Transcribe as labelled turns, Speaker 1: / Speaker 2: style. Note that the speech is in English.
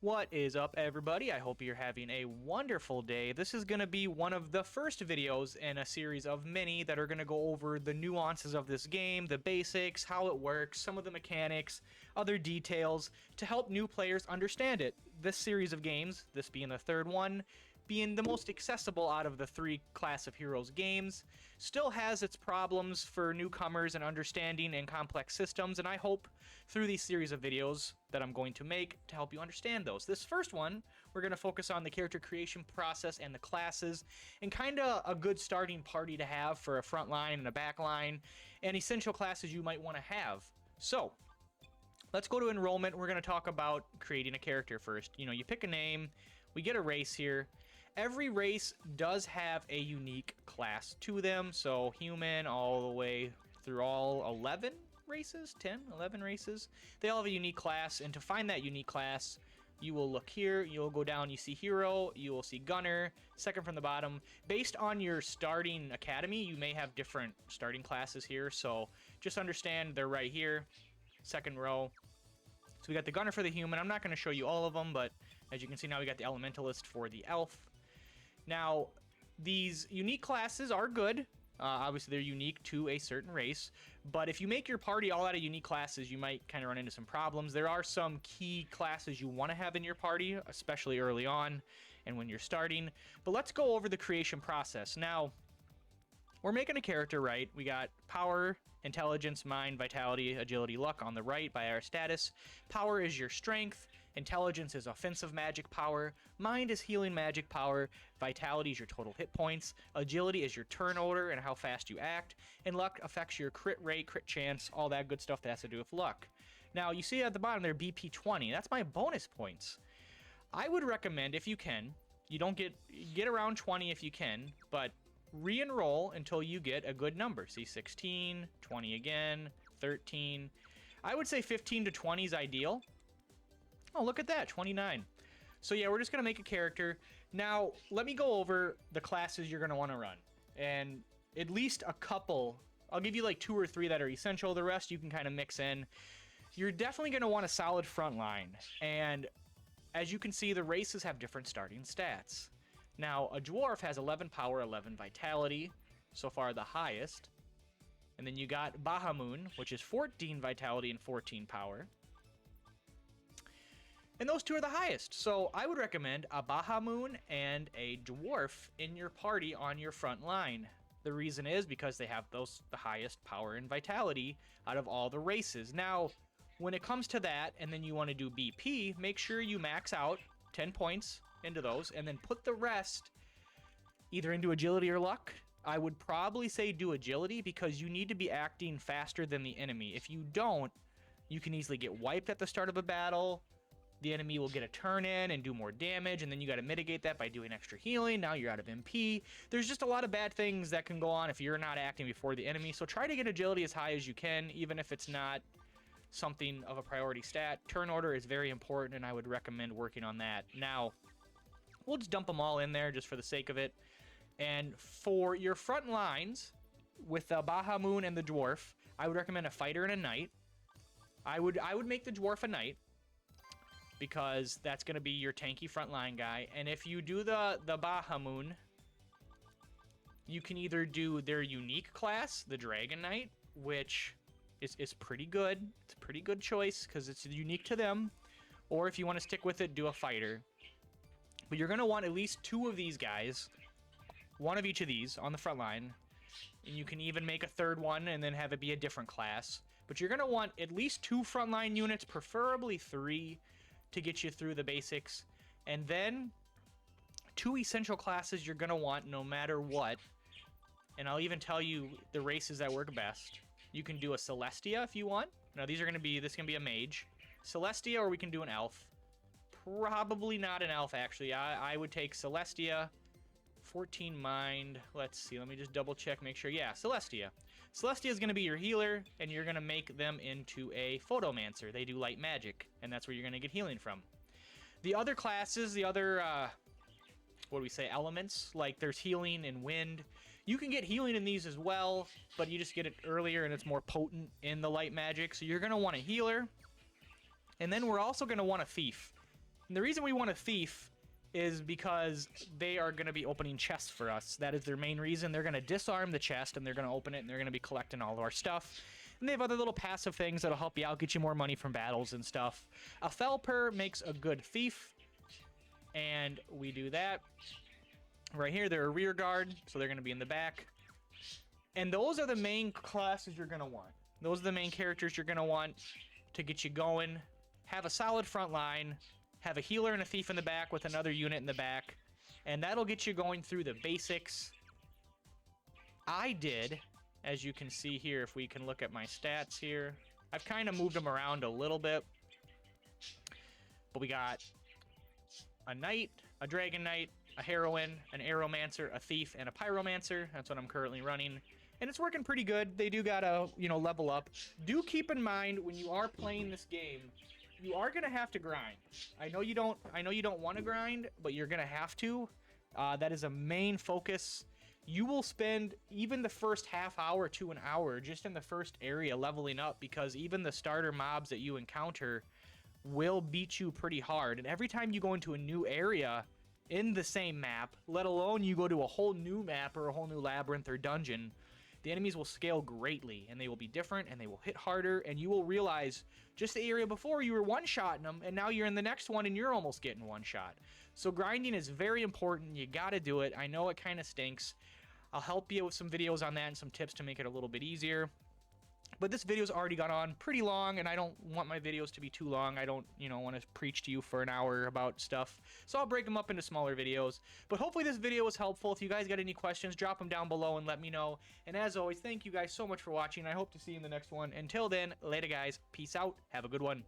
Speaker 1: What is up, everybody? I hope you're having a wonderful day. This is going to be one of the first videos in a series of many that are going to go over the nuances of this game, the basics, how it works, some of the mechanics, other details, to help new players understand it. This series of games, this being the third one, being the most accessible out of the three Class of Heroes games, still has its problems for newcomers and understanding and complex systems, and I hope through these series of videos that I'm going to make to help you understand those. This first one, we're going to focus on the character creation process and the classes, and kind of a good starting party to have for a front line and a back line, and essential classes you might want to have. So, let's go to enrollment. We're going to talk about creating a character first. You pick a name, we get a race here. Every race does have a unique class to them, so human all the way through all 11 races, 10, 11 races. They all have a unique class, and to find that unique class, you will look here, you'll go down, you see hero, you will see gunner, second from the bottom. Based on your starting academy, you may have different starting classes here, so just understand they're right here, second row. So we got the gunner for the human. I'm not going to show you all of them, but as you can see now, we got the elementalist for the elf. Now, these unique classes are good. Obviously, they're unique to a certain race, but if you make your party all out of unique classes, you might kind of run into some problems. There are some key classes you want to have in your party, especially early on and when you're starting. But let's go over the creation process. Now, we're making a character, right? We got power, intelligence, mind, vitality, agility, luck on the right by our status. Power is your strength. Intelligence is offensive magic power. Mind is healing magic power. Vitality is your total hit points. Agility is your turn order and how fast you act. And luck affects your crit rate, crit chance, all that good stuff that has to do with luck. Now, you see at the bottom there, BP 20. That's my bonus points. I would recommend, if you can, you don't get around 20 if you can, but re-enroll until you get a good number. See, 16, 20 again, 13. I would say 15 to 20 is ideal. Oh, look at that, 29. So yeah, we're just going to make a character. Now, let me go over the classes you're going to want to run. And at least a couple, I'll give you like 2 or 3 that are essential. The rest you can kind of mix in. You're definitely going to want a solid front line. And as you can see, the races have different starting stats. Now, a dwarf has 11 power, 11 vitality, so far the highest. And then you got Bahamut, which is 14 vitality and 14 power. And those two are the highest. So I would recommend a Bahamut and a dwarf in your party on your front line. The reason is because they have the highest power and vitality out of all the races. Now, when it comes to that, and then you want to do BP, make sure you max out 10 points into those, and then put the rest either into agility or luck. I would probably say do agility because you need to be acting faster than the enemy. If you don't, you can easily get wiped at the start of a battle. The enemy will get a turn in and do more damage, and then you got to mitigate that by doing extra healing. Now you're out of MP. There's just a lot of bad things that can go on if you're not acting before the enemy, so try to get agility as high as you can, even if it's not something of a priority stat. Turn order is very important, and I would recommend working on that. Now, we'll just dump them all in there just for the sake of it. And for your front lines, with the Bahamut and the dwarf, I would recommend a fighter and a knight. I would make the dwarf a knight, because that's going to be your tanky frontline guy. And if you do the Bahamut, you can either do their unique class, the Dragon Knight, which is pretty good. It's a pretty good choice because it's unique to them. Or if you want to stick with it, do a fighter. But you're going to want at least 2 of these guys, one of each of these on the front line. And you can even make a third one and then have it be a different class. But you're going to want at least 2 frontline units, preferably 3, to get you through the basics. And then 2 essential classes you're going to want no matter what. And I'll even tell you the races that work best. You can do a Celestia if you want. Now this can be a mage. Celestia, or we can do an elf. Probably not an elf, actually. I would take Celestia. 14 mind. Let's see. Let me just double check, make sure. Yeah, Celestia. Celestia is going to be your healer, and you're going to make them into a photomancer. They do light magic, and that's where you're going to get healing from. The other classes, the other, what do we say, elements, like there's healing and wind. You can get healing in these as well, but you just get it earlier, and it's more potent in the light magic. So you're going to want a healer. And then we're also going to want a thief. And the reason we want a thief is because they are going to be opening chests for us. That is their main reason. They're going to disarm the chest, and they're going to open it, and they're going to be collecting all of our stuff. And they have other little passive things that'll help you out, get you more money from battles and stuff. A Felper makes a good thief, and we do that. Right here, they're a rear guard, so they're going to be in the back. And those are the main classes you're going to want. Those are the main characters you're going to want to get you going. Have a solid front line. Have a healer and a thief in the back with another unit in the back. And that'll get you going through the basics. I did, as you can see here, if we can look at my stats here. I've kind of moved them around a little bit. But we got a knight, a dragon knight, a heroine, an aeromancer, a thief, and a pyromancer. That's what I'm currently running. And it's working pretty good. They do gotta, level up. Do keep in mind when you are playing this game, you are gonna have to grind. I know you don't want to grind, but you're gonna have to. That is a main focus. You will spend even the first half hour to an hour just in the first area leveling up, because even the starter mobs that you encounter will beat you pretty hard. And every time you go into a new area in the same map, let alone you go to a whole new map or a whole new labyrinth or dungeon, the enemies will scale greatly, and they will be different, and they will hit harder, and you will realize just the area before you were one-shotting them, and now you're in the next one and you're almost getting one shot. So grinding is very important. You gotta do it. I know it kind of stinks. I'll help you with some videos on that and some tips to make it a little bit easier. But this video's already gone on pretty long, and I don't want my videos to be too long. I don't, want to preach to you for an hour about stuff. So I'll break them up into smaller videos. But hopefully this video was helpful. If you guys got any questions, drop them down below and let me know. And as always, thank you guys so much for watching. I hope to see you in the next one. Until then, later guys. Peace out. Have a good one.